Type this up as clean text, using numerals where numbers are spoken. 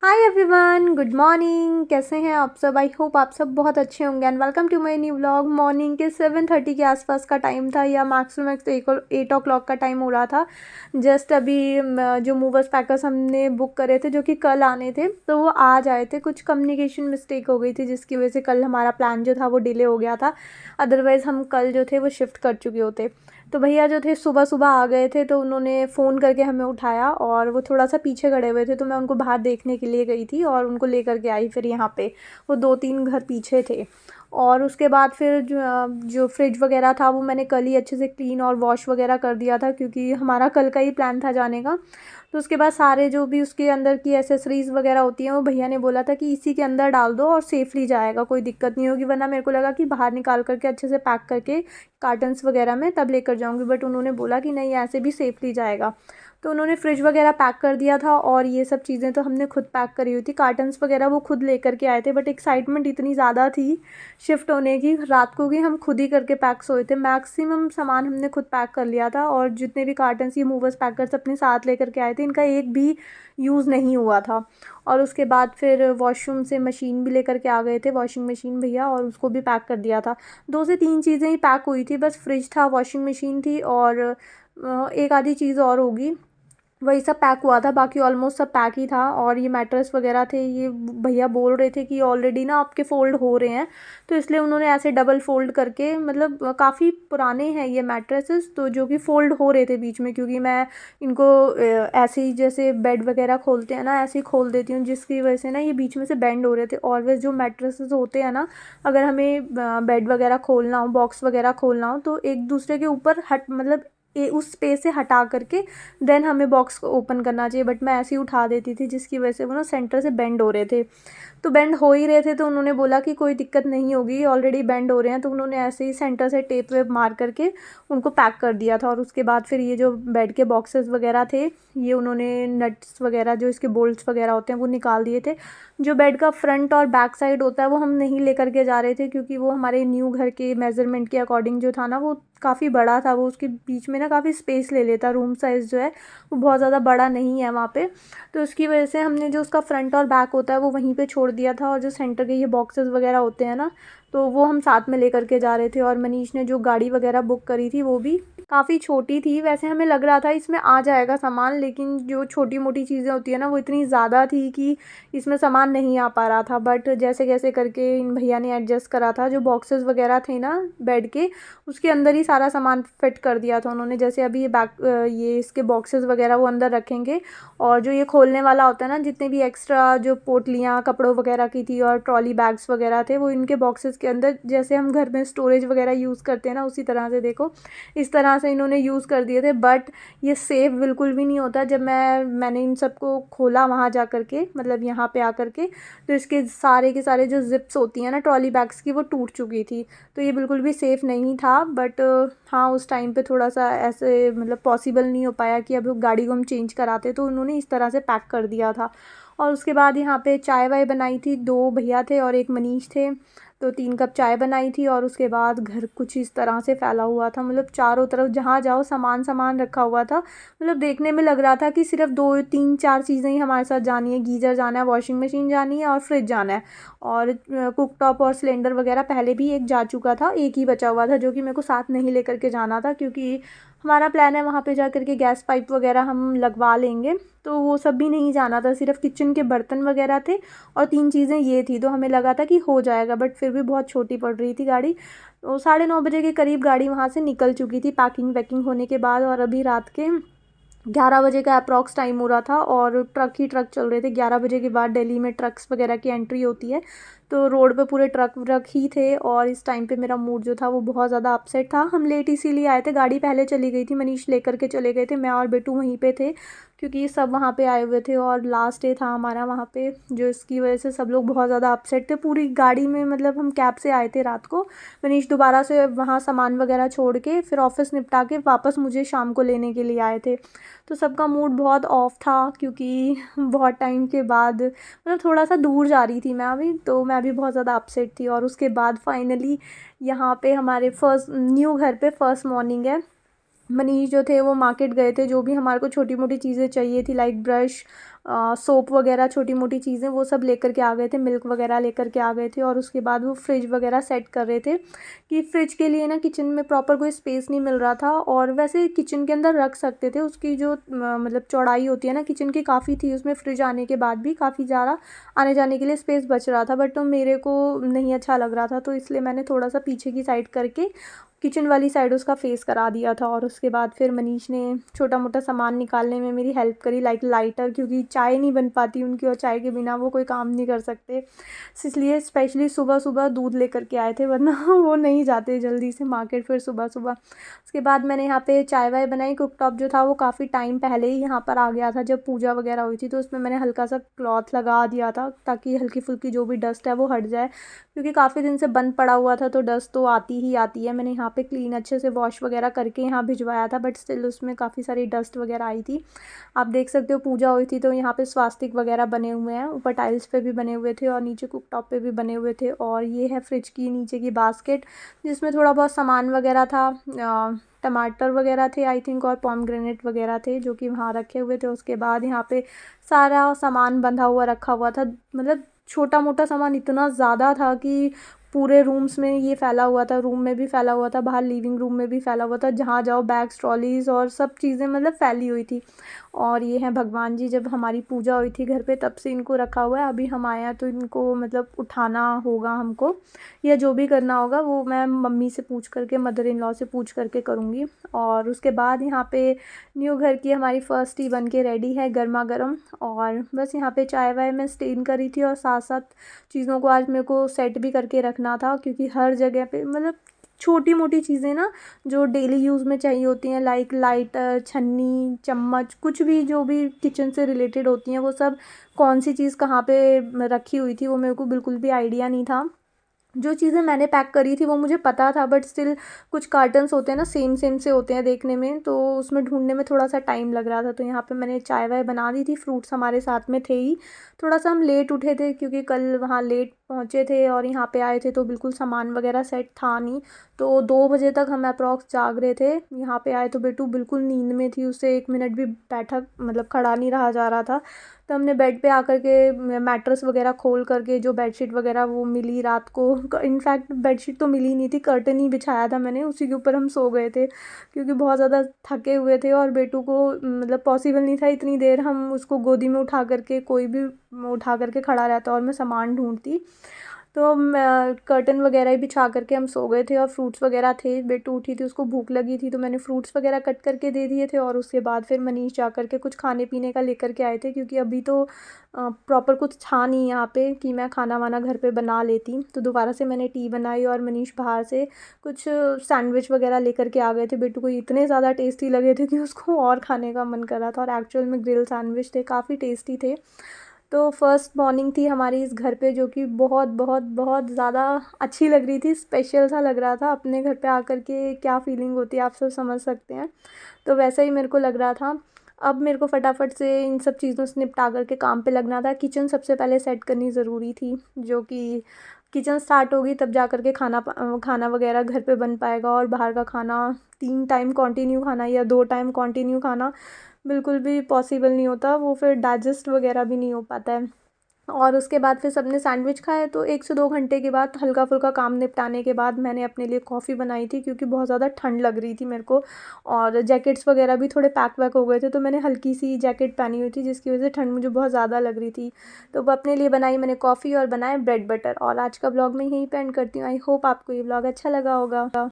Hi everyone, good morning. कैसे हैं आप सब? आई होप आप सब बहुत अच्छे होंगे and welcome to my new vlog. Morning के 7:30 के आसपास का टाइम था या मैक्सिमम तो 8 o'clock का टाइम हो रहा था। जस्ट अभी जो मूवर्स पैकर्स हमने बुक करे थे जो कि कल आने थे, तो वो आज आए थे। कुछ कम्युनिकेशन मिस्टेक हो गई थी जिसकी वजह से कल हमारा प्लान जो था वो डिले हो गया था। अदरवाइज़ हम कल जो थे वो शिफ्ट कर चुके होते। तो भैया जो थे सुबह सुबह आ गए थे, तो उन्होंने फ़ोन करके हमें उठाया और वो थोड़ा सा पीछे खड़े हुए थे, तो मैं उनको बाहर देखने के लिए गई थी और उनको लेकर के आई फिर यहाँ पे। वो 2-3 घर पीछे थे। और उसके बाद फिर जो फ्रिज वगैरह था वो मैंने कल ही अच्छे से क्लीन और वॉश वगैरह कर दिया था, क्योंकि हमारा कल का ही प्लान था जाने का। तो उसके बाद सारे जो भी उसके अंदर की एसेसरीज़ वगैरह होती हैं वो भैया ने बोला था कि इसी के अंदर डाल दो और सेफ़ली जाएगा, कोई दिक्कत नहीं होगी। वरना मेरे को लगा कि बाहर निकाल करके अच्छे से पैक करके कार्टन्स वगैरह में तब लेकर जाऊंगी, बट उन्होंने बोला कि नहीं, ऐसे भी सेफ़ली जाएगा। तो उन्होंने फ्रिज वगैरह पैक कर दिया था और ये सब चीज़ें तो हमने खुद पैक करी हुई थी। कार्टन्स वगैरह वो खुद लेकर के आए थे, बट एक्साइटमेंट इतनी ज़्यादा थी शिफ्ट होने की, रात को भी हम खुद ही करके पैक सोए थे। मैक्सिमम सामान हमने खुद पैक कर लिया था और जितने भी कार्टन्स ये मूवर्स पैकर्स अपने साथ लेकर के आए थे, इनका एक भी यूज़ नहीं हुआ था। और उसके बाद फिर वॉशरूम से मशीन भी लेकर के आ गए थे, वॉशिंग मशीन भैया, और उसको भी पैक कर दिया था। 2 से 3 चीज़ें ही पैक हुई थी, बस फ्रिज था, वॉशिंग मशीन थी और एक आधी चीज़ और होगी, वही सब पैक हुआ था। बाकी ऑलमोस्ट सब पैक ही था। और ये मैट्रेस वगैरह थे, ये भैया बोल रहे थे कि ऑलरेडी ना आपके फ़ोल्ड हो रहे हैं, तो इसलिए उन्होंने ऐसे डबल फ़ोल्ड करके, मतलब काफ़ी पुराने हैं ये मैट्रेसेस, तो जो कि फ़ोल्ड हो रहे थे बीच में, क्योंकि मैं इनको ऐसे ही जैसे बेड वगैरह खोलते हैं ना, ऐसे ही खोल देती हूँ, जिसकी वजह से ना ये बीच में से बेंड हो रहे थे। ऑलवेज़ जो मैट्रेसेस होते हैं ना, अगर हमें बेड वगैरह खोलना हो, बॉक्स वगैरह खोलना हो, तो एक दूसरे के ऊपर मतलब उस स्पेस से हटा करके देन हमें बॉक्स को ओपन करना चाहिए, बट मैं ऐसे ही उठा देती थी, जिसकी वजह से वो ना सेंटर से बेंड हो रहे थे। तो बेंड हो ही रहे थे, तो उन्होंने बोला कि कोई दिक्कत नहीं होगी, ऑलरेडी बेंड हो रहे हैं, तो उन्होंने ऐसे ही सेंटर से टेप वेप मार करके उनको पैक कर दिया था। और उसके बाद फिर ये जो बेड के बॉक्सेस वगैरह थे, ये उन्होंने नट्स वगैरह जो इसके बोल्ट्स वगैरह होते हैं वो निकाल दिए थे। जो बेड का फ्रंट और बैक साइड होता है वो हम नहीं लेकर के जा रहे थे, क्योंकि वो हमारे न्यू घर के मेज़रमेंट के अकॉर्डिंग जो था ना, वो काफ़ी बड़ा था। वो उसके बीच में ना काफ़ी स्पेस ले लेता, रूम साइज़ जो है वो बहुत ज़्यादा बड़ा नहीं है वहाँ पे। तो उसकी वजह से हमने जो उसका फ्रंट और बैक होता है वो वहीं पे छोड़ दिया था, और जो सेंटर के ये बॉक्सेस वगैरह होते हैं ना, तो वो हम साथ में लेकर के जा रहे थे। और मनीष ने जो गाड़ी वगैरह बुक करी थी वो भी काफ़ी छोटी थी। वैसे हमें लग रहा था इसमें आ जाएगा सामान, लेकिन जो छोटी मोटी चीज़ें होती है ना, वो इतनी ज़्यादा थी कि इसमें सामान नहीं आ पा रहा था। बट जैसे कैसे करके इन भैया ने एडजस्ट करा था। जो बॉक्सेस वगैरह थे ना बेड के, उसके अंदर ही सारा सामान फिट कर दिया था उन्होंने। जैसे अभी ये इसके बॉक्सेस वगैरह वो अंदर रखेंगे, और जो ये खोलने वाला होता है ना, जितने भी एक्स्ट्रा जो पोटलियाँ कपड़ों वगैरह की थी और ट्रॉली बैग्स वगैरह थे, वो इनके बॉक्सेस के अंदर, जैसे हम घर में स्टोरेज वगैरह यूज़ करते हैं ना, उसी तरह से देखो इस तरह से इन्होंने यूज़ कर दिए थे। बट ये सेफ़ बिल्कुल भी नहीं होता। जब मैंने इन सबको खोला वहाँ जा कर के, मतलब यहाँ पे आकर के, तो इसके सारे के सारे जो ज़िप्स होती हैं ना ट्रॉली बैग्स की, वो टूट चुकी थी। तो ये बिल्कुल भी सेफ़ नहीं था। बट हाँ, उस टाइम पे थोड़ा सा ऐसे मतलब पॉसिबल नहीं हो पाया कि अब गाड़ी को हम चेंज कराते, तो उन्होंने इस तरह से पैक कर दिया था। और उसके बाद यहाँ पे चाय वाय बनाई थी, 2 भैया थे और एक मनीष थे, तो 3 कप चाय बनाई थी। और उसके बाद घर कुछ इस तरह से फैला हुआ था, मतलब चारों तरफ जहाँ जाओ सामान सामान रखा हुआ था। मतलब देखने में लग रहा था कि सिर्फ 2-3-4 चीज़ें ही हमारे साथ जानी है। गीज़र जाना है, वॉशिंग मशीन जानी है और फ्रिज जाना है। और कुक टॉप और सिलेंडर वगैरह पहले भी एक जा चुका था, एक ही बचा हुआ था, जो कि मेरे को साथ नहीं लेकर के जाना था, क्योंकि हमारा प्लान है वहाँ पे जा कर के गैस पाइप वगैरह हम लगवा लेंगे। तो वो सब भी नहीं जाना था, सिर्फ किचन के बर्तन वगैरह थे और 3 चीज़ें ये थी। तो हमें लगा था कि हो जाएगा, बट फिर भी बहुत छोटी पड़ रही थी गाड़ी। तो 9:30 बजे के करीब गाड़ी वहाँ से निकल चुकी थी पैकिंग वैकिंग होने के बाद। और अभी रात के 11 बजे का अप्रॉक्स टाइम हो रहा था और ट्रक ही ट्रक चल रहे थे। 11 बजे के बाद दिल्ली में ट्रक्स वगैरह की एंट्री होती है, तो रोड पे पूरे ट्रक व्रक ही थे। और इस टाइम पे मेरा मूड जो था वो बहुत ज़्यादा अपसेट था। हम लेट इसीलिए आए थे, गाड़ी पहले चली गई थी, मनीष लेकर के चले गए थे, मैं और बेटू वहीं पे थे, क्योंकि सब वहाँ पे आए हुए थे और लास्ट डे था हमारा वहाँ पे, जो इसकी वजह से सब लोग बहुत ज़्यादा अपसेट थे पूरी गाड़ी में। मतलब हम कैब से आए थे रात को, मनीष दोबारा से वहाँ सामान वगैरह छोड़ के फिर ऑफिस निपटा के वापस मुझे शाम को लेने के लिए आए थे। तो सबका मूड बहुत ऑफ था, क्योंकि बहुत टाइम के बाद मतलब थोड़ा सा दूर जा रही थी मैं अभी, तो मैं भी बहुत ज़्यादा अपसेट थी। और उसके बाद फाइनली यहाँ पे हमारे फर्स्ट न्यू घर पे फर्स्ट मॉर्निंग है। मनीष जो थे वो मार्केट गए थे, जो भी हमारे को छोटी मोटी चीज़ें चाहिए थी, लाइक ब्रश, सोप वगैरह छोटी मोटी चीज़ें वो सब लेकर के आ गए थे, मिल्क वगैरह लेकर के आ गए थे। और उसके बाद वो फ्रिज वगैरह सेट कर रहे थे कि फ्रिज के लिए ना किचन में प्रॉपर कोई स्पेस नहीं मिल रहा था। और वैसे किचन के अंदर रख सकते थे, उसकी जो मतलब चौड़ाई होती है ना किचन की काफ़ी थी, उसमें फ्रिज आने के बाद भी काफ़ी ज़्यादा आने जाने के लिए स्पेस बच रहा था। बट तो मेरे को नहीं अच्छा लग रहा था, तो इसलिए मैंने थोड़ा सा पीछे की साइड करके किचन वाली साइड उसका फेस करा दिया था। और उसके बाद फिर मनीष ने छोटा मोटा सामान निकालने में मेरी हेल्प करी, लाइक लाइटर, क्योंकि चाय नहीं बन पाती उनकी और चाय के बिना वो कोई काम नहीं कर सकते। इसलिए स्पेशली सुबह सुबह दूध लेकर के आए थे, वरना वो नहीं जाते जल्दी से मार्केट फिर सुबह सुबह। उसके बाद मैंने यहाँ पे चाय वाय बनाई। कुकटॉप जो था वो काफ़ी टाइम पहले ही यहाँ पर आ गया था, जब पूजा वगैरह हुई थी, तो उसमें मैंने हल्का सा क्लॉथ लगा दिया था ताकि हल्की फुल्की जो भी डस्ट है वो हट जाए, क्योंकि काफ़ी दिन से बंद पड़ा हुआ था तो डस्ट तो आती ही आती है। मैंने यहाँ पे क्लीन अच्छे से वॉश वगैरह करके यहाँ भिजवाया था, बट स्टिल उसमें काफ़ी सारी डस्ट वगैरह आई थी। आप देख सकते हो पूजा हुई थी तो यहाँ पे स्वास्तिक वगैरह बने हुए हैं, ऊपर टाइल्स पे भी बने हुए थे और नीचे कुकटॉप पे भी बने हुए थे। और ये है फ्रिज की नीचे की बास्केट, जिसमें थोड़ा बहुत सामान वगैरह था। टमाटर वगैरह थे आई थिंक, और पॉमग्रेनेट वगैरह थे जो कि वहाँ रखे हुए थे। उसके बाद यहाँ पे सारा सामान बंधा हुआ रखा हुआ था, मतलब छोटा मोटा सामान इतना ज़्यादा था कि पूरे रूम्स में ये फैला हुआ था, रूम में भी फैला हुआ था, बाहर लिविंग रूम में भी फैला हुआ था, जहाँ जाओ बैग्स ट्रॉलीज़ और सब चीज़ें मतलब फैली हुई थी। और ये हैं भगवान जी, जब हमारी पूजा हुई थी घर पे तब से इनको रखा हुआ है। अभी हम आए हैं तो इनको मतलब उठाना होगा हमको, या जो भी करना होगा वो मैं मम्मी से पूछ करके, मदर इन लॉ से पूछ करके करूँगी। और उसके बाद यहाँ पे न्यू घर की हमारी फ़र्स्ट टी बन के रेडी है, गर्मा गर्म। और बस यहाँ पे चाय वाय मैं स्टेन करी थी, और साथ साथ चीज़ों को आज मेरे को सेट भी करके रखना था, क्योंकि हर जगह पे मतलब छोटी मोटी चीज़ें ना जो डेली यूज़ में चाहिए होती हैं, लाइक लाइटर, छन्नी, चम्मच, कुछ भी जो भी किचन से रिलेटेड होती हैं, वो सब कौन सी चीज़ कहाँ पे रखी हुई थी वो मेरे को बिल्कुल भी आइडिया नहीं था। जो चीज़ें मैंने पैक करी थी वो मुझे पता था, बट स्टिल कुछ कार्टन्स होते हैं ना सेम सेम से होते हैं देखने में, तो उसमें ढूंढने में थोड़ा सा टाइम लग रहा था। तो यहाँ पे मैंने चाय वाय बना दी थी, फ्रूट्स हमारे साथ में थे ही। थोड़ा सा हम लेट उठे थे क्योंकि कल वहाँ लेट पहुँचे थे और यहाँ पे आए थे तो बिल्कुल सामान वगैरह सेट था नहीं। तो 2 बजे तक हम अप्रॉक्स जाग रहे थे। यहाँ पे आए तो बेटू बिल्कुल नींद में थी, उससे 1 मिनट भी बैठा मतलब खड़ा नहीं रहा जा रहा था। तो हमने बेड पे आकर के मैट्रेस वगैरह खोल करके जो बेडशीट वगैरह वो मिली रात को, इनफैक्ट बेडशीट तो मिली नहीं थी, कर्टन ही बिछाया था मैंने, उसी के ऊपर हम सो गए थे, क्योंकि बहुत ज़्यादा थके हुए थे। और बेटू को मतलब पॉसिबल नहीं था इतनी देर हम उसको गोदी में उठा करके, कोई भी उठा करके खड़ा रहता और मैं सामान ढूंढती। तो कर्टन वगैरह ही बिछा करके हम सो गए थे। और फ्रूट्स वगैरह थे, बेटू उठी थी उसको भूख लगी थी तो मैंने फ्रूट्स वगैरह कट करके दे दिए थे। और उसके बाद फिर मनीष जा करके कुछ खाने पीने का लेकर के आए थे, क्योंकि अभी तो प्रॉपर कुछ था नहीं यहाँ पे कि मैं खाना वाना घर पे बना लेती। तो दोबारा से मैंने टी बनाई और मनीष बाहर से कुछ सैंडविच वगैरह लेकर के आ गए थे। बेटू को इतने ज़्यादा टेस्टी लगे थे कि उसको और खाने का मन कर रहा था, और एक्चुअल में ग्रिल सैंडविच थे, काफ़ी टेस्टी थे। तो फर्स्ट मॉर्निंग थी हमारी इस घर पे, जो कि बहुत बहुत बहुत ज़्यादा अच्छी लग रही थी, स्पेशल सा लग रहा था। अपने घर पे आकर के क्या फीलिंग होती है आप सब समझ सकते हैं, तो वैसा ही मेरे को लग रहा था। अब मेरे को फटाफट से इन सब चीज़ों से निपटा करके काम पे लगना था। किचन सबसे पहले सेट करनी ज़रूरी थी, जो कि किचन स्टार्ट होगी तब जा कर के खाना वगैरह घर पे बन पाएगा। और बाहर का खाना 3 टाइम कंटिन्यू खाना या 2 टाइम कंटिन्यू खाना बिल्कुल भी पॉसिबल नहीं होता, वो फिर डाइजेस्ट वगैरह भी नहीं हो पाता है। और उसके बाद फिर सबने सैंडविच खाए, तो 1 से 2 घंटे के बाद हल्का फुल्का काम निपटाने के बाद मैंने अपने लिए कॉफ़ी बनाई थी, क्योंकि बहुत ज़्यादा ठंड लग रही थी मेरे को। और जैकेट्स वगैरह भी थोड़े पैक वैक हो गए थे, तो मैंने हल्की सी जैकेट पहनी हुई थी जिसकी वजह से ठंड मुझे बहुत ज़्यादा लग रही थी। तो वो अपने लिए बनाई मैंने कॉफ़ी और बनाए ब्रेड बटर। और आज का ब्लॉग मैं यहीं पे एंड करती हूँ। आई होप आपको ये ब्लॉग अच्छा लगा होगा।